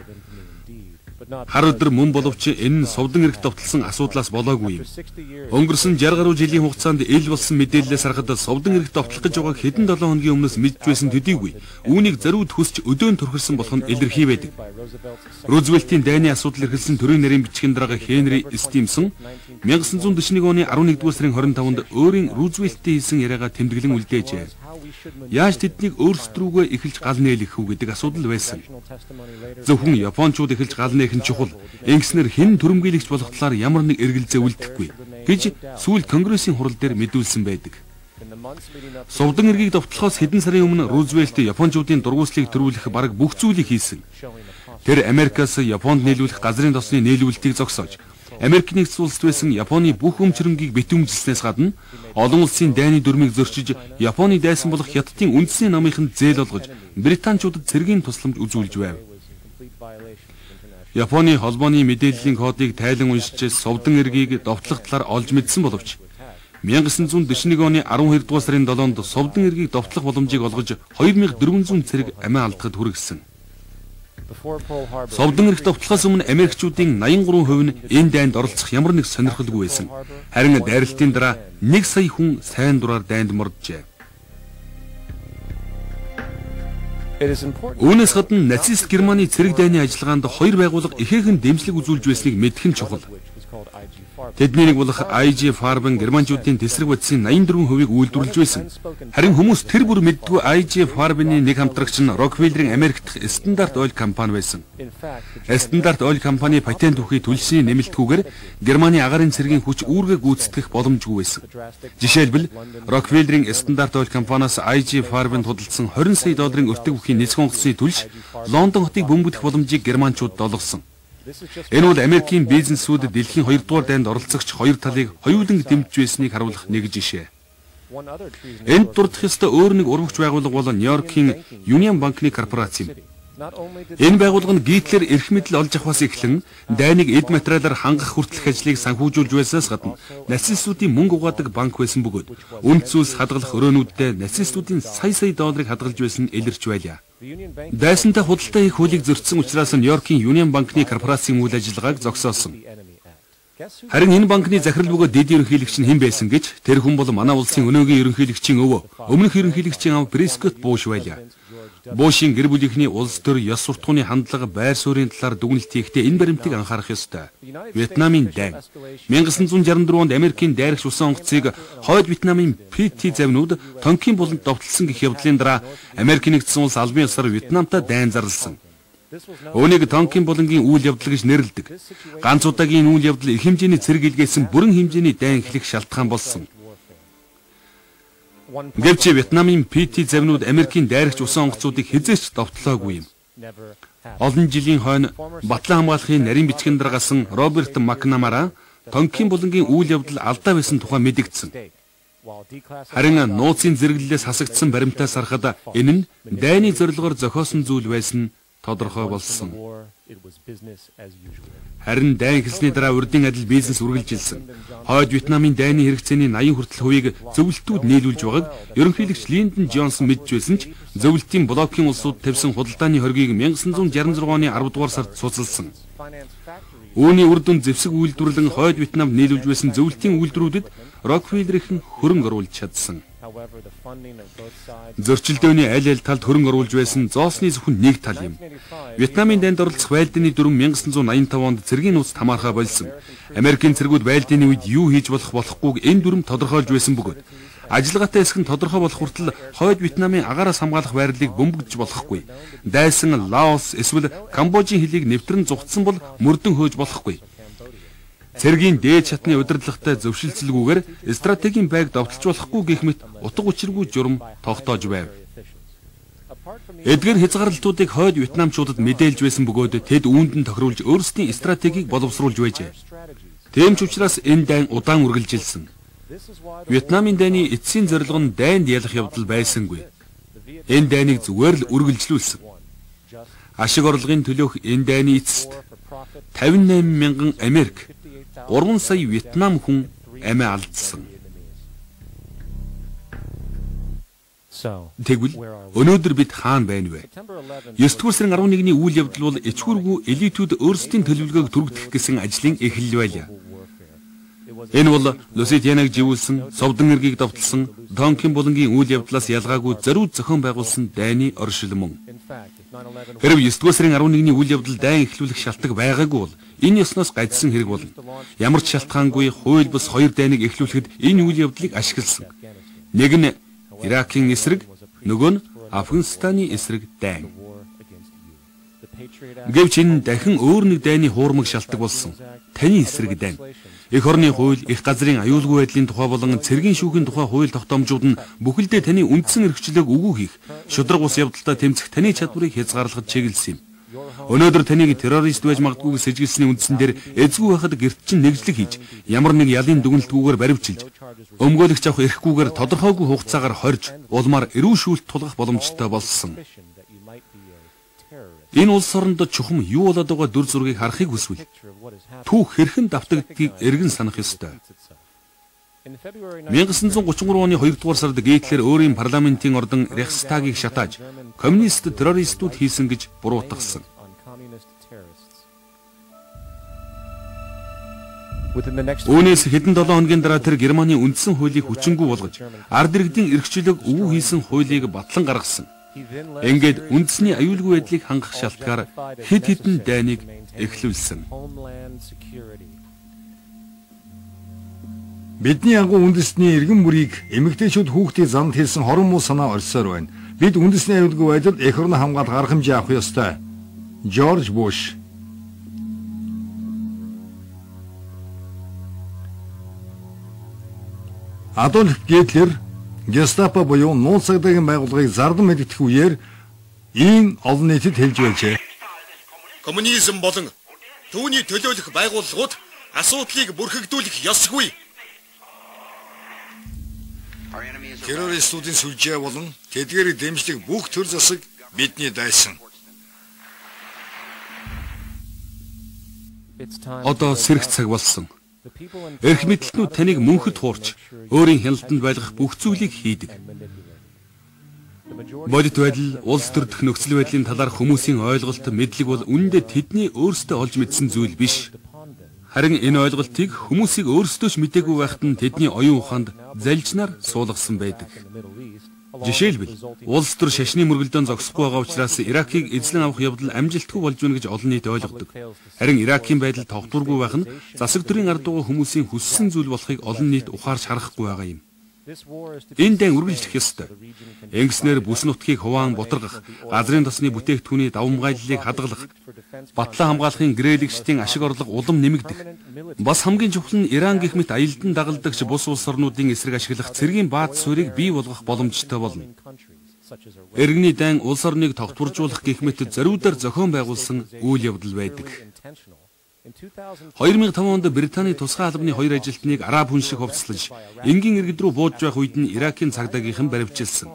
Хар өдөр мөн боловч энэ нь Совдон иргэд давталсан асуудлаас болоогүй юм. Өнгөрсөн 60 гаруй жилийн хугацаанд ил болсон мэдээлэлээс харахад Совдон иргэд давтлах гэж байгааг хэдэн 7 хоногийн өмнөөс мэдж байсан төдийгүй үүнийг зориуд хүсч өдөөн турхирсан болох нь илэрхий байдаг. Рузвельтийн дайны асуудал эрхэлсэн төрийн нарийн бичгийн дарга Хенри Стимсон 1941 оны 11-р сарын 25-нд өөрийн Рузвельтийн хийсэн яриагаа тэмдэглэн үлдээжээ. Яаж тэднийг өөрсдрүүгээ эхэлж гал нээлгэх үү гэдэг асуудал байсан. Зөвхөн Япончууд эхэлж гал нээх нь чухал. Ингэснээр хэн төрөмгийлэгч болох талаар ямар нэг эргэлзээ үлдэхгүй гэж сүүлд Конгрессийн хурал дээр мэдүүлсэн байдаг. Совдон иргэгийг давтлахаас хэдэн сарын өмнө Рузвельт Япончуудын дургуутслыг төрүүлэх бараг бүх зүйлийг хийсэн. Тэр Америкаас Японд нийлүүлэх газрын тосны нийлүүлэлтийг зогсоож Америкийн нэгдсэн улсад байсан Японы бүх өмчрөнгийг битүүмжилснээс гадна олон улсын дайны дүрмийг зөрчиж Японы дайсан болох Хятадын үндэсний намынханд зээл олгож Британчуудад цэргийн тусламж үзүүлж байв. Японы холбооны мэдээллийн кодыг тайлан уншиж Совдон иргэгийг довтлох талаар олж мэдсэн боловч 1941 оны 12 дугаар сарын 7-нд Совдон иргэгийг довтлох боломжийг олгож 2400 цэрэг амиа алдахад хүргэсэн. Совдон иргэх довтлохоос өмнө Америкчуудын 83% нь энэ дайнд оролцох ямар нэг сонирхолгүй байсан. Харин дайралтын дараа 1 сая хүн сайн дураар дайнд морджээ. Үүнээс гадна нацист Германы цэрэг дайны ажиллагаанд хоёр байгууллага ихээхэн дэмжлэг үзүүлж байсныг мэдэх нь чухал. Тэдний нэг болох IG Farben германчуудын тесрэг бодисын 84% үйлдвэрлэж байсан. Харин хүмүүс тэр бүр мэддгүй IG Farben-ийн нэг хамтрагч нь Rockefeller-ийн Америк дахь Standard Oil компани байсан. Standard Oil компани патент бүхий төлсний нэмэлтгүйгээр Германы агаарын цэргийн хүч үүргээ гүйцэтгэх боломжгүй байсан. Жишээлбэл Rockefeller-ийн Standard Oil компаниас IG Farben худалдсан 20 сая долларын өртөг бүхий нисэх онгоцны төлш Лондон хотыг бөмбөгдөх боломжийг германчууд долгосон. Энэ бол Америкийн бизнесүүд дэлхийн 2 дугаар дайнд оролцогч хоёр талыг хоёуланг дэмжиж байсныг харуулах нэг жишээ. Энд дурдах ёстой өөр нэг урвагч байгууллага бол Нью-Йоркийн Union банкны корпорац юм. Энэ байгууллага нь Гитлер эрх мэдэл олж авахаас эхлэн дайныг эд материалаар хангах хүртэлх ажлыг санхүүжүүлж байснаас гадна нацистуудын мөнгө угаадаг банк байсан бөгөөд үнд цэвс хадгалах өрөөнүүддээ нацистуудын сая долларыг хадгалж байсан илэрч байлаа. Дайсантай худалдаа хийх хуулийг зөрчсөн учраас Нью-Йоркийн Union банкны корпорацийн үйл ажиллагааг зогсоосон. Харин энэ банкны захирал бөгөөд дэд ерөнхийлөгч нь хэн байсан гэж тэр хүн бол манай улсын өнөөгийн ерөнхийлөгчийн өвөө, өмнөх ерөнхийлөгчийн ав Прескотт Буш байлаа. Бушийн гэр бүлийнхний улс төр ёс суртахууны хандлага байр суурийн талаар дүгнэлт хийхдээ энэ баримтыг анхаарах ёстой. Вьетнамын дайн 1964 онд Америкийн дайрагч усан онгоцыг хойд Вьетнамын PT завнууд тонкийн буланд довтлсон гэх явдлын дараа Америк нэгдсэн улс албан ёсоор Вьетнамтай дайн зарласан. Үүнийг тонкийн булангийн үйл явдал гэж нэрлэдэг. Ганц удаагийн үйл явдал их хэмжээний цэрэг илгээсэн бүрэн хэмжээний дайн эхлэх шалтгаан болсон. Гэвч Вьетнамын PT завнууд Америкийн дайрагч усан онгоцуудыг хизээч довтлоогүй юм. Олон жилийн хойно Батлан хамгаалахын нарийн бичгэн даргасан Роберт Макнамара тонкийн булангийн үйл явдал алдаа байсан тухай мэдэгдсэн. Харин нууцын зэрэглэлээс хасагдсан баримтаас харахад энэ нь дайны зорилгоор зохиосон зүйл байсан тодорхой болсон. Харин дайн эхэлсний дараа урдын адил бизнес үргэлжилсэн. Хойд Вьетнамын дайны хэрэгцээний 80 хүртэл хувийг зөвлөлтүүд нийлүүлж байгааг ерөнхийлөгч Линдон Джонсон мэдж байсан ч зөвлөлтийн блокийн улсууд тавьсан худалдааны хоргийг 1966 оны 10 дугаар сард цуцалсан. Үүний үр дүн зэвсэг үйлдвэрлэн хойд Вьетнамд нийлүүлж байсан зөвлөлтийн үйлдвэрүүдэд Rockefeller-ийн хөрөнгө оруулж чадсан. Зөрчилдөөний аль талд хөрөнгө оруулж байсан зоосны зөвхөн нэг тал юм. Вьетнамын дайнд оролцох байлдааны дүрм 1985 онд цэргийн нууцт хамаархаа болсон. Америкийн цэргүүд байлдааны үед юу хийж болохгүйг энэ дүрм тодорхойлж байсан бөгөөд ажиллагаатай хэсэг нь тодорхой болох хүртэл хойд Вьетнамын агаараас хамгаалах байрлалыг бөмбөгдөж болохгүй. Дайсан Лаос эсвэл Камбожийн хөлийг нэвтрэн зугтсан бол мөрдөн хөөж болохгүй. Цэргийн дээд шатны удирдлагатай зөвшөлтсөлгүйгээр стратегийн байг довтолж болохгүй гэх мэт утга учиргүй журам тогтоож байв. Эдгээр хязгаарлалтуудыг хойд Вьетнамчуудад мэдээлж байсан бөгөөд тэд үүнд нь тохируулж өөрсдийн стратегийг боловсруулж байжээ. Тийм ч учраас энэ дайн удаан үргэлжилсэн. Вьетнамын дайны эцсийн зорилго нь дайнд ялах явдал байсангүй. Энэ дайныг зүгээр л үргэлжлүүлсэн. Ашиг орлогын төлөөх энэ дайны эцэст 58 мянган Америк 3 сая Вьетнам хүн амиа алдсан. Тэгвэл өнөөдөр бид хаана байна вэ? 9 дугаар сарын 11-ний үйл явдал бол ичгүүргүй элитүүд өөрсдийн төлөвлөгөөг түргэх гэсэн ажлын эхлэл байлаа. Энэ бол Луситянаг живүүлсэн, Совдон эргийг довтлсон, Тонкийн булангийн үйл явдлаас ялгаагүй зориуд зохион байгуулсан дайны оршил мөн. Хэрв 9 дугаар сарын 11-ний үйл явдал дайн эхлүүлэх шалтгаан байгаагүй бол энэ ёсноос гажсан хэрэг болно. Ямар ч шалтгаангүй хууль бус хоёр дайныг эхлүүлэхэд энэ үйл явдлыг ашигласан. Нэг нь Иракийн эсрэг, нөгөө нь Афганистаны эсрэг дайн. Гэвч энэ дахин өөр нэг дайны хуурмаг шалтгаан болсон. Таны эсрэг дайн. Эх орны хууль, их газрын аюулгүй байдлын тухай болон цэргийн шүүхийн тухай хууль тогтоомжууд нь бүхэлдээ таны үндсэн эрхчлөөг үгүй хийх, шудраг ус явдалтай тэмцэх таны чадварыг хязгаарлахад чиглэсэн юм. Өнөөдөр таныг террорист байж магадгүй сэжгэлсний үндсэн дээр эзгүй байхад гэрт чинь нэгжлэг хийж, ямар нэг ялын дүгнэлтгүйгээр баривчилж, өмгөөлөгч авах эрхгүйгээр тодорхойгүй хугацаагаар хорж, улмаар эрүү шүүлт тулгах боломжтой болсон. Энэ улс оронд чухам юу болоод байгаа дүр зургийг харахыг хүсвэл түүх хэрхэн давтагддгийг эргэн санах ёстой. 1933 оны 2 дугаар сард Гитлер өөрийн парламентын ордон Рейхстагийг шатааж, коммунист террористууд хийсэн гэж буруутгасан. Үүнээс хэдэн 7 хоногийн дараа тэр Германы үндсэн хуулийг хүчингүй болгож, ард иргэдийн эрхчлөөг өвөө хийсэн хуулийг батлан гаргасан. Ингээд үндэсний аюулгүй байдлыг хангах шалтгаар хэд хэдэн дайныг эхлүүлсэн. Бидний агуу үндэсний иргэн бүрийг эмэгтэйчүүд хүүхдийн замд хэлсэн хорон муу санаа орсоор байна. Бид үндэсний аюулгүй байдалд эх орно хамгаалах арга хэмжээ авах ёстой. Жорж Буш. Адольф Гитлер Гестапо буюу нууцлагдагийн байгууллагыг зардан мэддэх үеэр ийм олон нийтэд хэлж байжээ. Коммунизм болон түүний төлөөлөх байгууллагууд асуудлыг бүрхэгдүүлэх ёсгүй. Террористуудын сүлжээ болон тэдгээрийг дэмжлэх бүх төр засаг бидний дайсан. Одоо сэрэх цаг болсон. Эрх мэдлэлтнүүд таныг мөнхөд хуурч, өөрийн хяналтанд байлгах бүх зүйлийг хийдэг. Бодит байдал, улс төр дэх нөхцөл байдлын талаар хүмүүсийн ойлголт, мэдлэг бол үнэндээ тэдний өөрсдөө олж мэдсэн зүйл биш. Харин энэ ойлголтыг хүмүүсийг өөрсдөө ч мэдээгүй байхад нь тэдний оюун ухаанд залжнаар суулгасан байдаг. Жишээлбэл, улс төр шашны мөргөлдөөн зогсохгүй байгаа учраас Иракийг эзлэн авах явдал амжилтгүй болж байна гэж олон нийт ойлгодог. Харин Иракийн байдал тогтворгүй байх нь засаг төрийн ард дугуй хүмүүсийн хүссэн зүйл болохыг олон нийт ухаарч харахгүй байгаа юм. Энэ дан үргэлжлэх ёстой. Ингэснээр бүс нутгийг хуваан бутаргах, газрын тосны бүтээгдэхүүний давамгайллыг хадгалах, батлан хамгаалахын гэрээлэгчдийн ашиг орлого улам нэмэгдэх. Бас хамгийн чухал нь Иран гэх мэт аялдан дагалдагч бус улс орнуудын эсрэг ашиглах цэргийн бааз суурийг бий болгох боломжтой болно. Иргэний дан улс орныг тогтворжуулах гэх мэт зориудаар зохион байгуулсан үйл явдал байдаг. 2005 онд Британий тусгай албаны хоёр ажилтныг араб хүн шиг хувцаслаж, энгийн иргэд рүү бууж байх үед нь Иракийн цагдаагийнхан баривчилсан.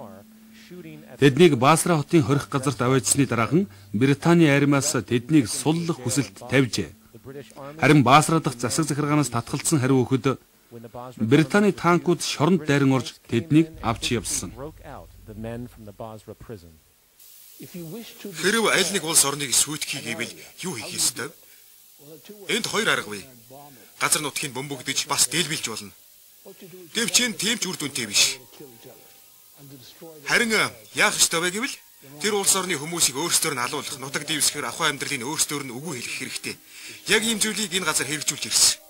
Тэднийг Басра хотын хорих газарт аваачсны дараахан Британий армиас тэднийг суллах хүсэлт тавьжээ. Харин Басра дахь засаг захиргаанаас татгалцсан хариу өгөхөд Британий танкууд шоронд дайран орж тэднийг авч явсан. Хэрв аль нэг улс орныг сүйтгэхийг гэвэл юу хийх ёстой? Энд хоёр арга бий. Газар нутгийг бөмбөгдөж бас дэлбэлж болно. Гэвч энэ тийм ч үр дүнтэй биш. Харин яах ёстой вэ гэвэл тэр улс орны хүмүүсийг өөрсдөр нь алуулах, нутаг дэвсгэр ахуй амьдралын өөрсдөр нь үгүй хэлэх хэрэгтэй. Яг ийм зүйлийг энэ газар хэрэгжүүлж ирсэн.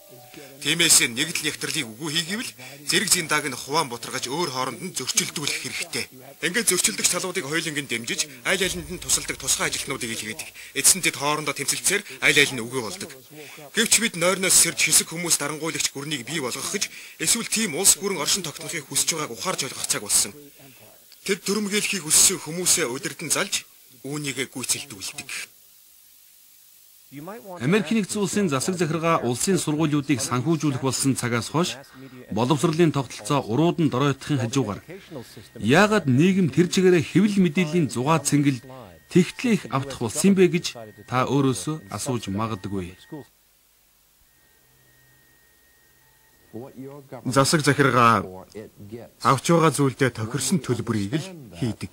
Тиймээс нэгдэл нэгтрэлийг үгүй хийгээвэл зэрэг зиндааг нь хуваан бутаргаж өөр хооронд нь зөрчилдүүлэх хэрэгтэй. Ингээд зөрчилдөгч талуудыг хоёуланг нь дэмжиж, аль алинд нь тусалдаг тусгай ажилтнуудыг илгээдэг. Эцсийн тэд хоорондоо тэмцэлцээр аль аль нь үгүй болдог. Гэвч бид нойрноос сэрж хэсэг хүмүүс дарангуйлагч гүрнийг бий болгох гэж эсвэл тийм улс гүрэн оршин тогтнохыг хүсэж байгааг ухаарж ойлгох цаг болсон. Тэд дүрмгээлхийг хүссэн хүмүүсээ удирдан залж үүнийг гүйцэлдүүлдэг. Америк нэгдсэн улсын засаг захиргаа улсын сургуулиудыг санхүүжүүлэх болсон цагаас хойш боловсролын тогтолцоо уруудан доройтохын хажуугаар яагаад нийгэм тэр чигээрээ хэвлэл мэдээллийн зугаа цэнгэл тэгтлэх автах болсон бэ гэж та өөрөөсөө асууж магадгүй. Засаг захиргаа авч байгаа зүйлдээ тохирсон төлбөрийг л хийдэг.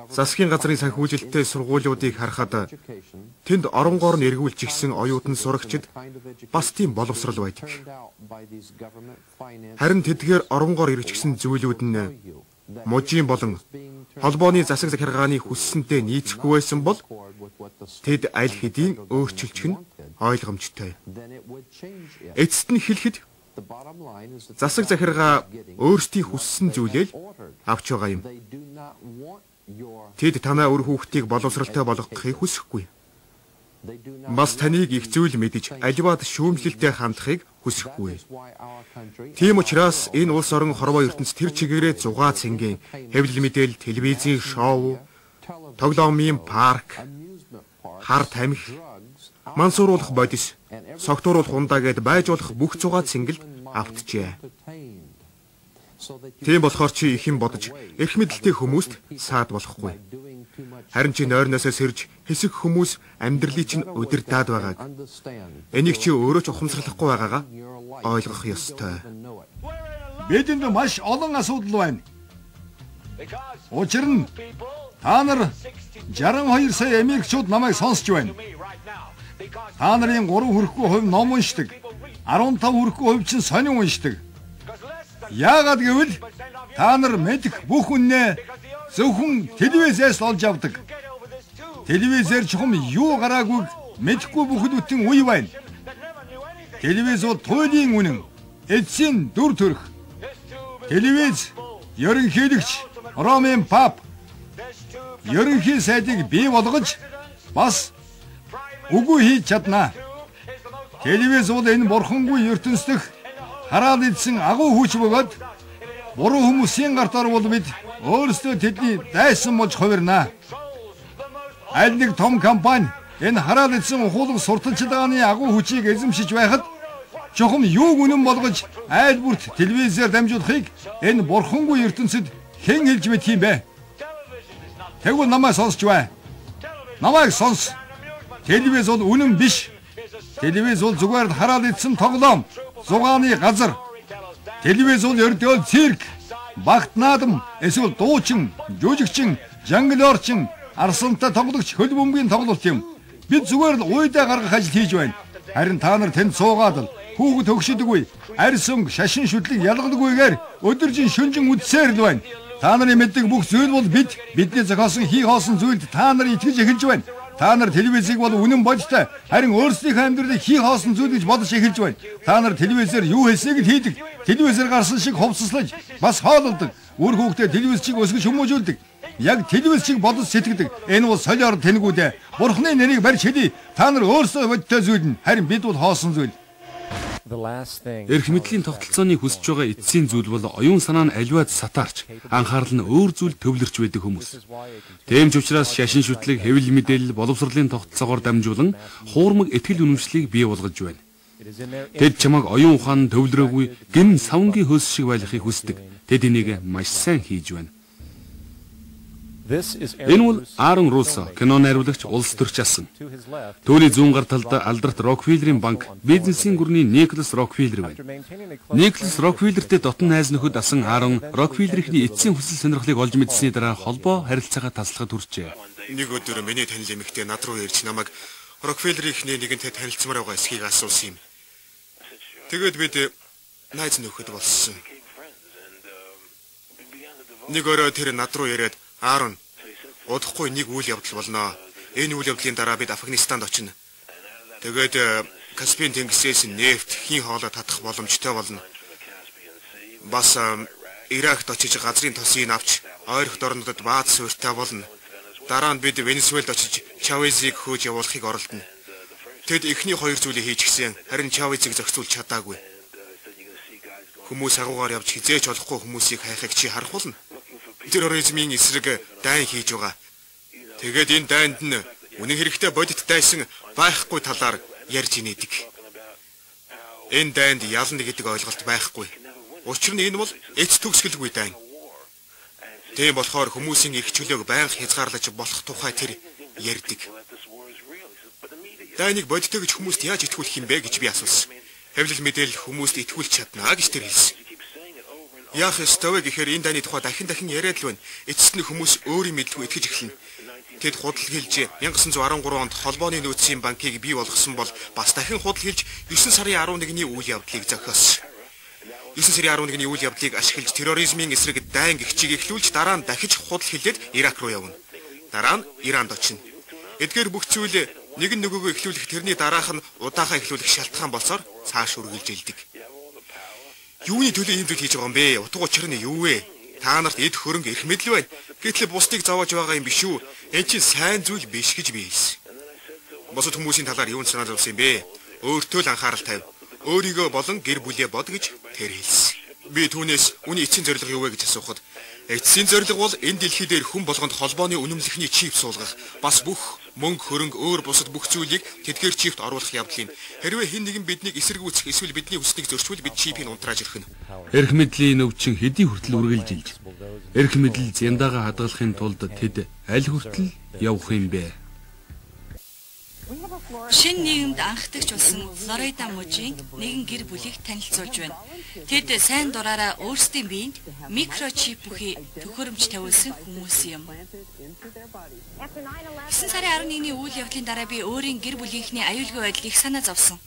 Засгийн газрын санхүүжилттэй сургуулиудыг харахад тэнд оронгоор нь эргүүлчихсэн оюутан сурагчид бас тийм боловсрал байдаг. Харин тэдгээр оронгоор эргэжсэн зүйлүүд нь мужийн болон холбооны засаг захиргааны хүссэнтэй нийцэхгүй байсан бол тэд аль хэдийн өөрчилчих нь ойлгомжтой. Эцэст нь хэлэхэд засаг захиргаа өөрсдийн хүссэн зүйлээ авч байгаа юм. Тэд танаа өр хүүхдийг боловсралтай болгохыг хүсэхгүй. Бас таныг их зүйл мэдэж аливаад шүүмжлэлтэй хандахыг хүсэхгүй. Тийм учраас энэ улс орон хорвоо ертөнц тэр чигээрээ зугаа цэнгийн хэвлэл мэдээлэл, телевизийн шоу, тоглоомын парк, хар тамхи, мансууруулах бодис, согтууруулах ундаа гэд байж болох бүх зугаа цэнгэлд автжээ. Тийм болохоор чи их юм бодож эрх мэдэлтэй хүмүүст саад болохгүй. Харин чи нойрноосоо сэрж хэсэг хүмүүс амьдралыг чинь удирдаад байгааг. Энийг чи өөрөө ч ухамсарлахгүй байгаагаа ойлгох ёстой. Бидэнд маш олон асуудал байна. Учир нь та нар 62 сая Америкчууд намайг сонсч байна. Та нарын 3 хүрэхгүй хувь ном уншдаг. 15 хүрэхгүй хувь чинь сонин уншдаг. Яагаад гэвэл та нар мэдэх бүх үннээ зөвхөн телевизээс олж авдаг. Телевизээр чухам юу гараагүйг мэдэхгүй бүхэлдээ үе байна. Телевиз бол туйлын үнэн. эцсийн дүр төрх, телевиз, ерөнхийлөгч, Ромын пап, ерөнхий сайдыг бий болгож бас үгүй хийж чадна. Телевиз бол энэ бурхангүй ертөнцийн хараад идсэн агуу хүч бөгөөд буруу хүмүүсийн гарт орвол бид өөрсдөө тэдний дайсан болж хувирна. Аль нэг том компани энэ хараад идсэн ухуулаг сурталчилгааны агуу хүчийг эзэмшиж байхад чухам юуг үнэн болгож айл бүрт телевизээр дамжуулахыг энэ бурхангүй ертөнцид хэн хэлж мэдх юм бэ? Тэгвэл намайг сонсч бай. Намайг сонс. Телевиз бол үнэн биш. Телевиз бол зүгээр хараад идсэн тоглоом, зугааны газар. Телевиз бол ердөө цирк, багт наадам, эсвэл дуучин, жүжигчин, жонглерчин, арсантай тоглогч хөл бөмбөгийн тоглолт юм. Бид зүгээр л уйдаа гаргах ажил хийж байна. Харин та нар тэнд суугаад л хүүхэд хөгшөдөггүй, арьс өнгө, шашин шүтлэг ялгадаггүйгээр өдөржин шүнжин үдсээр л байна. Та нарын мэддэг бүх зүйл бол бидний зохиосон хий хоосон зүйлд та нар итгэж эхэлж байна. Та нар телевизийг бол үнэн бодтой, харин өөрсдийнхөө амьдралыг хий хоосон зүйл гэж бодож эхэлж байна. Та нар телевизээр юу хэлсэйг л хийдэг. Телевизээр гарсан шиг хувцаслаж, бас хоололдог. Үр хүүхдээ телевиз чиг өсгөж хүмүүжүүлдэг. Яг телевиз чиг бодож сэтгэдэг. Энэ бол солиор тэнгүүдээ. Бурхны нэрийг барьж хэлий. Та нар өөрсдөө бодтой зүйл нь, харин бид бол хоосон зүйл. Эрх мэдлийн тогтолцооны хүсэж байгаа эцсийн зүйл бол оюун санаа нь аливаад сатаарч анхаарал нь өөр зүйл төвлөрч байдаг хүмүүс. Тийм ч учраас шашин шүтлэг, хэвлэл мэдээлэл, боловсролын тогтолцоогоор дамжуулан хуурмаг итгэл үнэмшлийг бий болгож байна. Тэд чамайг оюун ухаан төвлөрөөгүй гин савнгийн хөөс шиг байлгахыг хүсдэг. Тэд энийг маш сайн хийж байна. Энэ бол Аарон Руссо, кино найруулагч, улс төрч асан. Түүний зүүн гар талд алдарт Рокфеллерийн банк, бизнесийн гүрний Николас Рокфеллер байна. Николас Рокфеллертэй дотн найз нөхөд асан Аарон Рокфеллерийнхний эцсийн хүсэл сонирхлыг олж мэдсэний дараа холбоо харилцаагаа таслахад хүрчээ. Нэг өдөр миний танил эмэгтэй над руу ирж намайг Рокфеллерийнхний нэгэнтэй танилцмаар байгаа эсхийг асуусан юм. Тэгээд бид найз нөхөд болсон. Нэг өрөө тэр над руу ирээд Аарон, удахгүй нэг үйл явдал болно. Энэ үйл явдлын дараа бид Афганистанд очино. Тэгээд Каспийн тэнгисээс нефт, хийн хоолой татах боломжтой болно. Бас Иракт очиж газрын тосыг авч ойрхон орнуудад бааз суурьтай болно. Дараа нь бид Венесуэлд очиж Чавезыг хөөж явуулахыг оролдоно. Тэд эхний хоёр зүйлийг хийж гисэн, харин Чавезыг зохицуулж чадаагүй. Хүмүүс агуугаар явж хизээч олохгүй хүмүүсийг хайхыг чи харах болно. Терроризмын эсрэг дайн хийж байгаа. Тэгээд энэ дайнд нь үнэн хэрэгтээ бодит дайсан байхгүй талаар ярьж инээдэг. Энэ дайнд ялна гэдэг ойлголт байхгүй. Учир нь энэ бол эц төгсгөлгүй дайн. Тийм болохоор хүмүүсийн эрх чөлөөг байнга хязгаарлаж болох тухай тэр ярьдаг. Дайныг бодиттой гэж хүмүүст яаж итгүүлэх юм бэ гэж би асуусан. Хэвлэл мэдээлэл хүмүүст итгүүлж чаднаа гэж тэр хэлсэн. Яах ёстой вэ гэхээр энэ дайны тухай дахин яриад л байна. Эцэст нь хүмүүс өөрийн мэдлгүй итгэж эхэлнэ. Тэд худал хэлж 1913 онд холбооны нөөцийн банкыг бий болгосон бол бас дахин худал хэлж 9 сарын 11-ний үйл явдлыг зохиосон. 9 сарын 11-ний үйл явдлыг ашиглаж терроризмын эсрэг дайн гихчийг эхлүүлж дараа нь дахиж худал хэлээд Ирак руу явна. Дараа нь Иранд очино. Эдгээр бүх зүйл нэгэн нөгөөгөө эхлүүлэх тэрний дараах нь удаахаа эхлүүлэх шалтгаан болсоор цааш үргэлжилдэг. Юуны төлөө ийм зүйл хийж байгаа юм бэ? Утга учир нь юу вэ? Та нарт эд хөрөнгө эрх мэдэл байна. Гэтэл бусдыг зовоож байгаа юм биш үү? Энэ чинь сайн зүйл биш гэж би хэлсэн. Бусад хүмүүсийн талаар юу санаа зовсон юм бэ? Өөртөө л анхаарал тавь. Өөрийгөө болон гэр бүлээ бод гэж тэр хэлсэн. Би түүнээс үний эцсийн зорилго юу вэ гэж асуухад эцсийн зорилго бол энэ дэлхий дээр хүн болгонд холбооны үнэмлэхний чип суулгах. Бас бүх мөнгө хөрөнгө өөр бусад бүх зүйлийг тэдгээр чипт оруулах явдал юм. Хэрвээ хэн нэгэн биднийг эсэргүүцэх эсвэл бидний хүслийг зөрчвөл бид чипийг унтрааж ирхэн. Эрх мэдлийн өвчин хэдий хүртэл үргэлжилж. Эрх мэдэл зяндаага хадгалахын тулд тэд аль хүртэл явах юм бэ? Шинэ нийгэмд анхдагч болсон Флорида мужийн нэгэн гэр бүлийг танилцуулж байна. Тэд сайн дураараа өөрсдийн биед микрочип бүхий төхөөрөмж тавиулсан хүмүүс юм. 9 сарын 11-ний үйл явдлын дараа би өөрийн гэр бүлийнхний аюулгүй байдлыг санаа зовсон.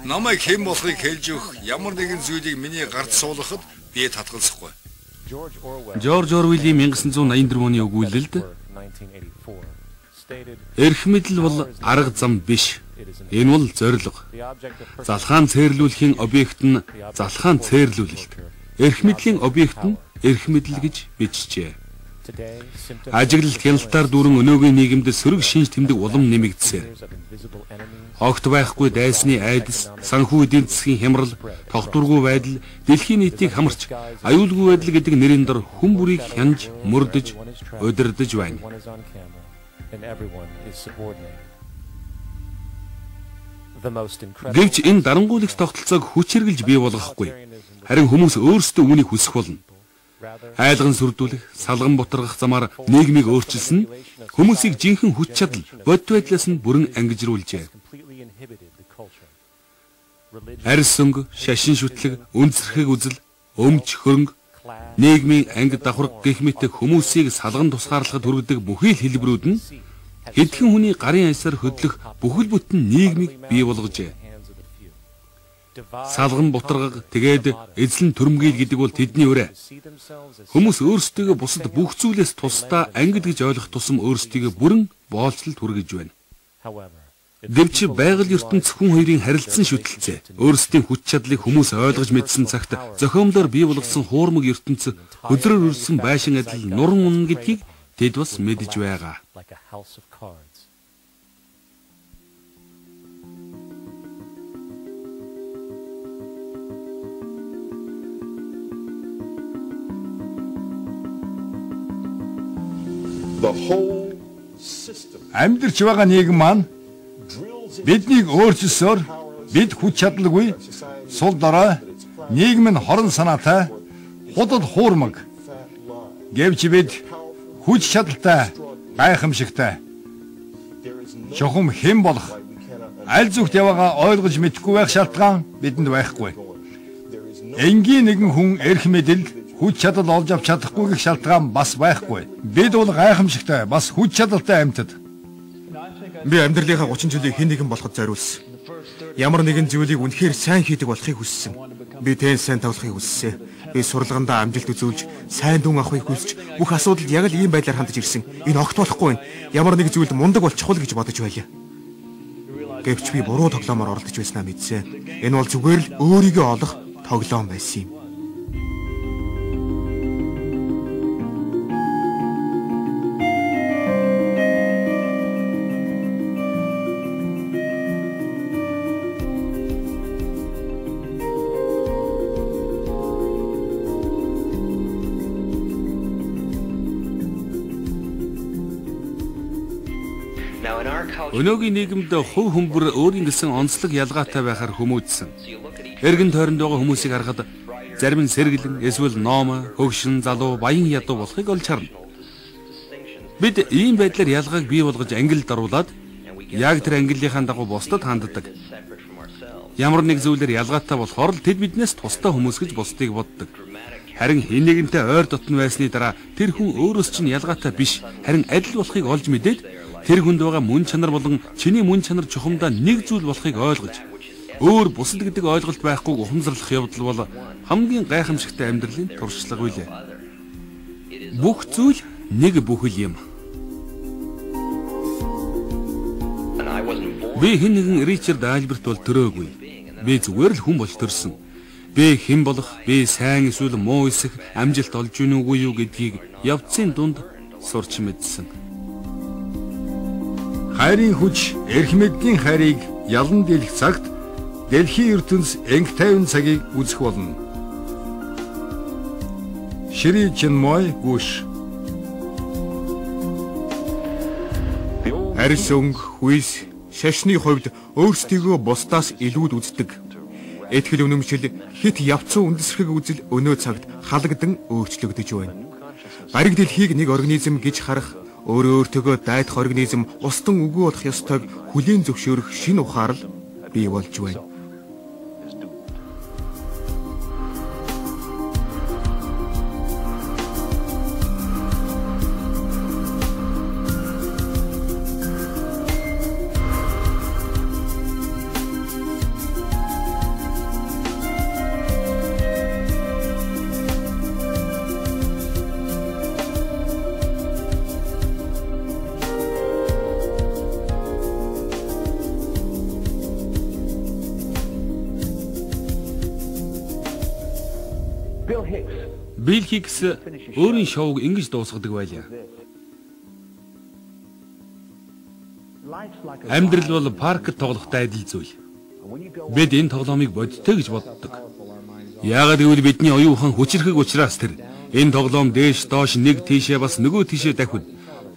Намайг хэн болохыг хэлж өгөх ямар нэгэн зүйлийг миний гарт суулгахад би татгалзахгүй. Жорж Орвелийн 1984 оны өгүүлэлд Эрх мэдэл бол арга зам биш. Энэ бол зорилго. Залхаан цээрлүүлэхийн объект нь залхаан цээрлүүлэлт. Эрх мэдлийн объект нь эрх мэдэл гэж бичжээ. Ажиглалт хяналтаар дүүрэн өнөөгийн нийгэмд сөрөг шинж тэмдэг улам нэмэгдсэн. Огт байхгүй дайсны айдас, санхүү эдийн засгийн хямрал, тогтворгүй байдал, дэлхийн нийтийг хамарч, аюулгүй байдал гэдэг нэрийн дор хүн бүрийг хянж, мөрдөж, удирдах байна. Гэвч энэ дарангуйлагч тогтолцоог хүч хэрглэж бий болгохгүй. Харин хүмүүс өөрсдөө үүнийг хүсэх болно. Айлган сүрдүүлэх, салган бутаргах замаар нийгмийг өөрчилсөн нь хүмүүсийг жинхэнэ хүч чадал, бодит байдлаас нь бүрэн ангижруулжээ. Арьс өнгө, шашин шүтлэг, үндэсрэх үзэл, өмч хөрөнгө, нийгмийн анги давхарга гэх мэт хүмүүсийг салган тусгаарлахад хүргэдэг бүхий л хэлбэрүүд нь хэдхэн хүний гарын аясаар хөдлөх бүхэл бүтэн нийгмийг бий болгожээ. Салган бутаргаг тэгээд эзлэн төрмгийл гэдэг бол тэдний үрэ. Хүмүүс өөрсдөө бусад бүх зүйлээс тусдаа ангид гэж ойлгох тусам өөрсдөө бүрэн боолцолд хүргэж байна. Гэвч байгаль ертөнц хүн хоёрын харилцсан шүтэлцээ өөрсдийн хүч чадлыг хүмүүс ойлгож мэдсэн цагт зохиомлоор бий болгосон хуурмаг ертөнц хөдрөөр өрсөн байшин адил нуран унна гэдгийг тэд бас мэдэж байгаа. Амьдарч байгаа нийгэм маань биднийг өөрчилсөөр бид хүч чадалгүй, сул дорой, нийгэм нь хорон санаатай, худал хуурмаг. Гэвч бид хүч чадалтай, гайхамшигтай. Чухам хэн болох, аль зүгт яваагаа ойлгож мэдэхгүй байх шалтгаан бидэнд байхгүй. Энгийн нэгэн хүн эрх мэдэл, хүч чадал олж авч чадахгүй гэх шалтгаан бас байхгүй. Бид бол гайхамшигтай, бас хүч чадалтай амьтад. Би амьдралынхаа 30 жилийг хэн нэгэн болоход зориулсан. Ямар нэгэн зүйлийг үнэхээр сайн хийдэг болохыг хүссэн. Би тэн сайн тавлахыг хүссэн. Би сурлагандаа амжилт үзүүлж, сайн дүн авахыг хүсч, бүх асуудалд яг л ийм байдлаар хандж ирсэн. Энэ огт болохгүй. Ямар нэг зүйлд мундаг бол чухал гэж бодож байлаа. Гэвч би буруу тоглоомоор оролдож байснаа мэдсэн. Энэ бол зүгээр л өөрийгөө олох тоглоом байсан юм. Өнөөгийн нийгэмд хувь хүмүүр өөрийн гэсэн онцлог ялгаатай байхаар хүмүүжсэн. Эргэн тойронд байгаа хүмүүсийг харахад зарим нь сэргэлэн, эсвэл ном, хөгшин, залуу, баян ядуу болохыг олж харна. Бид ийм байдлаар ялгааг бий болгож ангилд оруулаад яг тэр ангиллынхаа дагуу бусдад ханддаг. Ямар нэг зүйлээр ялгаатай болохоор л тэд биднээс тустай хүмүүс гэж бусдыг боддог. Харин хэн нэгэнтэй ойр дотн байсны дараа тэр хүн өөрөөс чинь ялгаатай биш, харин адил болохыг олж мэдээд тэр хүнд байгаа мөн чанар болон чиний мөн чанар чухамдаа нэг зүйл болохыг ойлгож, өөр бусад гэдэг ойлголт байхгүй ухамсарлах явдал бол хамгийн гайхамшигтай амьдралын туршлага билээ. Бүх зүйл нэг бүхэл юм. Би хэн нэгэн Ричард Альберт бол төрөөгүй. Би зүгээр л хүн болж төрсөн. Би хэн болох, би сайн эсвэл муу эсэх, амжилт олж гин үгүй юу гэдгийг явцын дунд сурч мэдсэн. Хайрын хүч, эрх мэдлийн хайрыг ялан дийлэх цагт дэлхийн ертөнц энх тайван цагийг үзэх болно. Шри Чинмой Гүш. Арьс өнгө, хүйс, шашны хувьд өөрсдийгөө бусдаас илүүд үздэг. Этгэл үнэмшил, хит явцсан үндэсрэх үзэл өнөө цагт халагдан өөрчлөгдөж байна. Бариг дэлхийг нэг организм гэж харах, өөрөө өөртөө дайдах организм устан үгүй болох ёстойг хүлээн зөвшөөрөх шинэ ухаар л бий болж байна. Билл Хикс өөрийн шоуг ингэж дуусгадаг байлаа. Амьдрал бол паркт тоглохтой адил зүйл. Бид энэ тоглоомыг бодиттой гэж боддог. Яагаад гэвэл бидний оюун ухаан хүчрхэг учраас тэр энэ тоглоом дээш доош нэг тийшээ бас нөгөө тийшээ давхид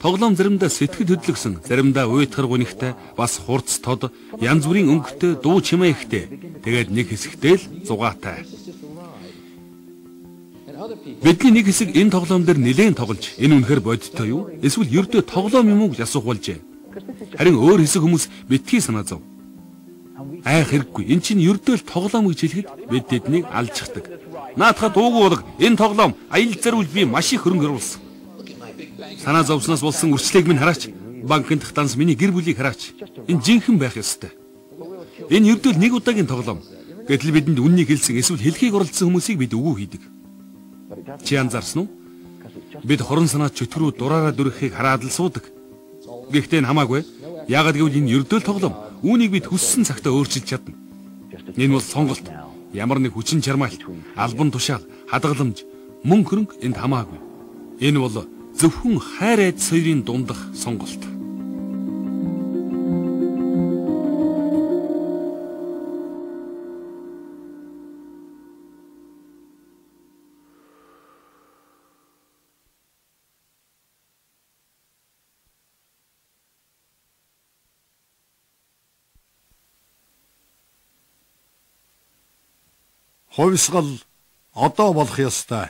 тоглоом заримдаа сэтгэл хөдлөсөн, заримдаа уйтгар гунигтай, бас хурц тод, янз бүрийн өнгөтэй, дуу чимээ ихтэй. Тэгээд нэг хэсэгтэй л зугаатай. Бидний нэг хэсэг энэ тоглоом дээр нэлээд тоглож, энэ үнэхээр бодиттой юу? Эсвэл ердөө тоглоом юм уу гэж асуух болжээ. Харин өөр хэсэг хүмүүс битгий санаа зов. Айх хэрэггүй. Эн чинь ердөө л тоглоом гэж хэлэхэд бид тэднийг алжчихдаг. Наадхаа дуугүй болог энэ тоглоом аялал зориулж би маш их хөрөнгө оруулсан. Санаа зовсноос болсон үрчлэгийг минь хараач. Банкны танс миний гэр бүлийг хараач. Энэ жинхэнэ байх ёстой. Энэ ердөө л нэг удаагийн тоглоом. Гэтэл бидэнд үннийг хэлсэн эсвэл хэлхийг оролцсон хүмүүсийг бид үгүй хийдэг. Чи анзаарсан уу? Бид хорон санаад чөтгөрөө дураараа дүрхийг хараад л суудаг. Гэхдээ энэ хамаагүй. Яагаад гэвэл энэ ердөө л тоглоом. Үүнийг бид хүссэн цагтаа өөрчилж чадна. Энэ бол сонголт. Ямар нэг хүчин чармаалт, албан тушаал, хадгаламж, мөн хөрөнгө энд хамаагүй. Энэ бол зөвхөн хайр айдас хоёрын дундах сонголт. Хувьсгал одоо болох ёстой.